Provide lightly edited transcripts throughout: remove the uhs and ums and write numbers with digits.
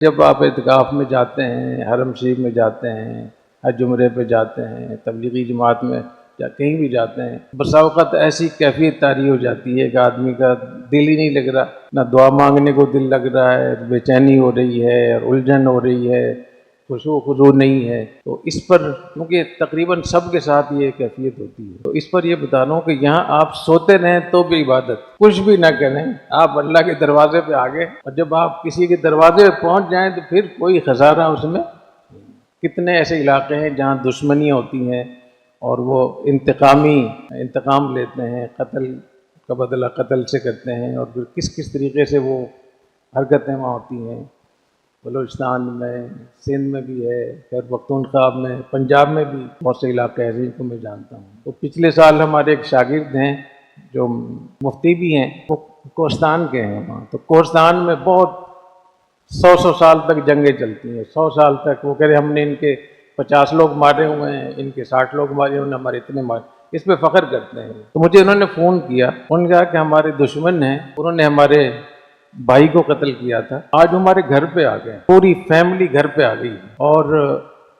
جب آپ اعتکاف میں جاتے ہیں، حرم شریف میں جاتے ہیں، حج عمرے پہ جاتے ہیں، تبلیغی جماعت میں یا کہیں بھی جاتے ہیں، بسا اوقات ایسی کیفیت طاری ہو جاتی ہے کہ آدمی کا دل ہی نہیں لگ رہا، نہ دعا مانگنے کو دل لگ رہا ہے، بے چینی ہو رہی ہے اور الجھن ہو رہی ہے، خشوع و خضوع نہیں ہے۔ تو اس پر کیونکہ تقریباً سب کے ساتھ یہ کیفیت ہوتی ہے، تو اس پر یہ بتا رہا ہوں کہ یہاں آپ سوتے رہیں تو بھی عبادت، کچھ بھی نہ کریں، آپ اللہ کے دروازے پہ آگے، اور جب آپ کسی کے دروازے پہ پہنچ جائیں تو پھر کوئی خسارہ اس میں۔ کتنے ایسے علاقے ہیں جہاں دشمنیاں ہوتی ہیں اور وہ انتقام لیتے ہیں، قتل کا بدلہ قتل سے کرتے ہیں، اور پھر کس کس طریقے سے وہ حرکتیں وہاں ہوتی ہیں۔ بلوچستان میں، سندھ میں بھی ہے، خیر پختونخوا میں، پنجاب میں بھی بہت سے علاقے ایسے ہیں کو میں جانتا ہوں۔ تو پچھلے سال ہمارے ایک شاگرد ہیں جو مفتی بھی ہیں، وہ کوہستان کے ہیں وہاں، تو کوہستان میں بہت 100 سال تک جنگیں چلتی ہیں، 100 سال تک۔ وہ کہہ رہے ہم نے ان کے 50 لوگ مارے ہوئے ہیں، ان کے 60 لوگ مارے ہوئے ہیں، ہمارے اتنے مارے، اس پہ فخر کرتے ہیں۔ تو مجھے انہوں نے فون کیا، انہوں نے کہا کہ ہمارے دشمن ہیں، انہوں نے ہمارے بھائی کو قتل کیا تھا، آج ہمارے گھر پہ آ گئے، پوری فیملی گھر پہ آ گئی اور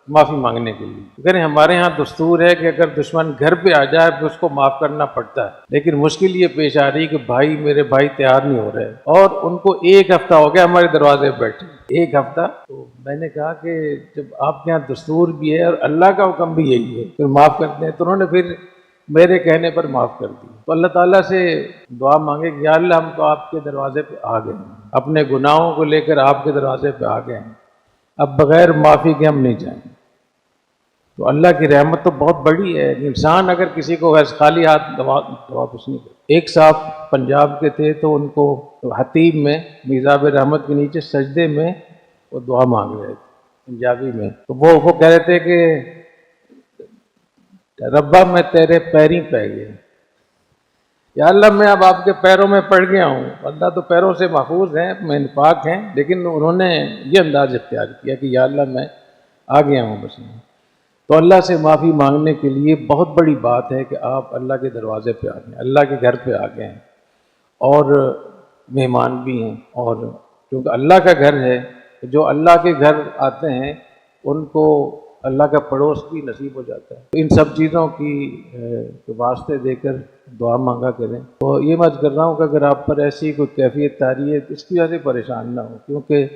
معافی مانگنے کے لیے۔ اگر ہمارے ہاں دستور ہے کہ اگر دشمن گھر پہ آ جائے تو اس کو معاف کرنا پڑتا ہے، لیکن مشکل یہ پیش آ رہی کہ میرے بھائی تیار نہیں ہو رہے، اور ان کو 1 ہفتہ ہو گیا ہمارے دروازے پہ بیٹھے، 1 ہفتہ۔ تو میں نے کہا کہ جب آپ کے یہاں دستور بھی ہے اور اللہ کا حکم بھی یہی ہے پھر معاف کرتے ہیں، تو انہوں نے پھر میرے کہنے پر معاف کر دی۔ تو اللہ تعالیٰ سے دعا مانگے کہ یا اللہ ہم تو آپ کے دروازے پہ آ گئے ہیں، اپنے گناہوں کو لے کر آپ کے دروازے پہ آ گئے ہیں، اب بغیر معافی کے ہم نہیں جائیں۔ تو اللہ کی رحمت تو بہت بڑی ہے، انسان اگر کسی کو ویسے خالی ہاتھ دعا کچھ نہیں کرے۔ ایک صاحب پنجاب کے تھے، تو ان کو حتیب میں میزاب رحمت کے نیچے سجدے میں وہ دعا مانگ رہے تھے پنجابی میں، تو وہ کہہ رہے تھے کہ ربا میں تیرے پیریں پہ گیا، یا اللہ میں اب آپ کے پیروں میں پڑ گیا ہوں۔ اللہ تو پیروں سے محفوظ ہیں، میں پاک ہیں، لیکن انہوں نے یہ انداز اختیار کیا کہ یا اللہ میں آ گیا ہوں بس۔ تو اللہ سے معافی مانگنے کے لیے بہت بڑی بات ہے کہ آپ اللہ کے دروازے پہ آ گئے، اللہ کے گھر پہ آ گئے ہیں، اور مہمان بھی ہیں، اور کیونکہ اللہ کا گھر ہے، جو اللہ کے گھر آتے ہیں ان کو اللہ کا پڑوس بھی نصیب ہو جاتا ہے۔ تو ان سب چیزوں کی واسطے دے کر دعا مانگا کریں۔ تو یہ میں کر رہا ہوں کہ اگر آپ پر ایسی کوئی کیفیت طاری ہے تو اس کی وجہ سے پریشان نہ ہو، کیونکہ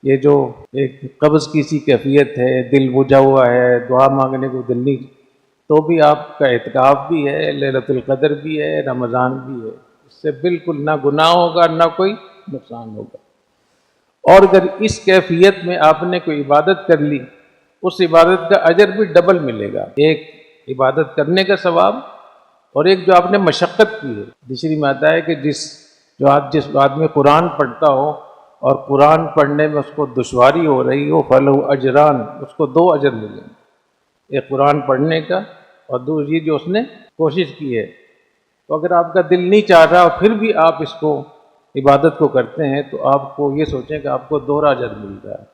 یہ جو ایک قبض کی سی کیفیت ہے، دل بجھا ہوا ہے، دعا مانگنے کو دل نہیں، تو بھی آپ کا اعتکاف بھی ہے، لیلۃ القدر بھی ہے، رمضان بھی ہے، اس سے بالکل نہ گناہ ہوگا نہ کوئی نقصان ہوگا۔ اور اگر اس کیفیت میں آپ نے کوئی عبادت کر لی، اس عبادت کا اجر بھی ڈبل ملے گا، ایک عبادت کرنے کا ثواب اور ایک جو آپ نے مشقت کی ہے۔ دوسری میں آتا ہے کہ جس آدمی قرآن پڑھتا ہو اور قرآن پڑھنے میں اس کو دشواری ہو رہی ہو، فلہ اجران، اس کو 2 اجر ملیں گے، ایک قرآن پڑھنے کا اور دوسری جو اس نے کوشش کی ہے۔ تو اگر آپ کا دل نہیں چاہ رہا اور پھر بھی آپ اس کو عبادت کو کرتے ہیں تو آپ کو یہ سوچیں کہ آپ کو 2 اجر مل رہا ہے۔